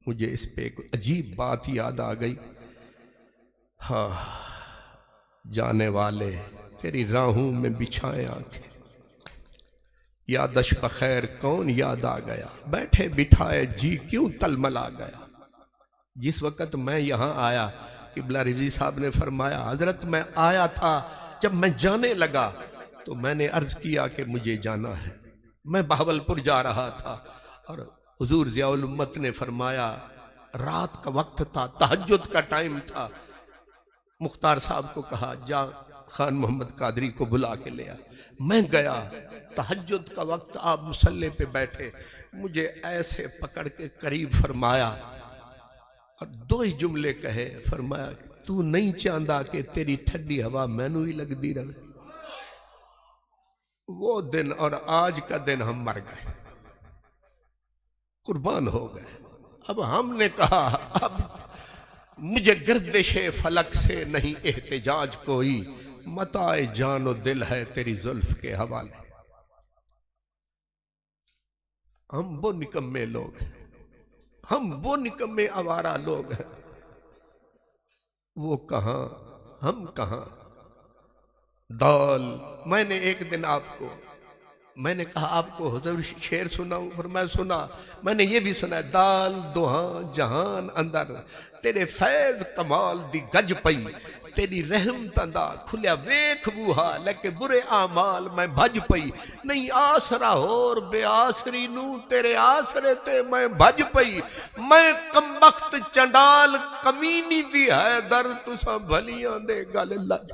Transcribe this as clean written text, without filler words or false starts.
مجھے اس پہ ایک عجیب بات یاد آ گئی. ہاں جانے والے تیری راہوں میں بچھائیں آنکھیں، یادش بخیر کون یاد آ گیا، بیٹھے بٹھائے جی کیوں تلملا گیا. جس وقت میں یہاں آیا قبلہ رضوی صاحب نے فرمایا حضرت میں آیا تھا، جب میں جانے لگا تو میں نے عرض کیا کہ مجھے جانا ہے. میں بہاولپور جا رہا تھا اور حضور ضیاء الامت نے فرمایا رات کا وقت تھا، تہجد کا ٹائم تھا. مختار صاحب کو کہا جا خان محمد قادری کو بلا کے لیا. میں گیا، تہجد کا وقت، آپ مصلی پہ بیٹھے، مجھے ایسے پکڑ کے قریب فرمایا اور دو ہی جملے کہے. فرمایا تو نہیں چاہتا کہ تیری ٹھڈی ہوا مینوں ہی لگ دی رہے. وہ دن اور آج کا دن ہم مر گئے، قربان ہو گئے. اب ہم نے کہا اب مجھے گردش فلک سے نہیں احتجاج کوئی، متاع جان و دل ہے تیری زلف کے حوالے. ہم وہ نکمے لوگ ہیں، ہم وہ نکمے آوارہ لوگ ہیں. وہ کہاں ہم کہاں. دال میں نے ایک دن میں نے کہا آپ کو حضور شعر سناؤں؟ فرمایا سنا. میں نے یہ بھی سنا ہے دال دوہاں جہان اندر، تیرے فیض کمال دی گج پئی، تیری رحم تندا کھلیا ویکھ بوہا، لیکن برے اعمال میں بھج پئی. نہیں آسرا ہور بے آسری نو، تیرے آسرے تے میں بھج پئی. میں کمبخت چنڈال کمینی دی ہے در، تساں بھلیاں دے گل لج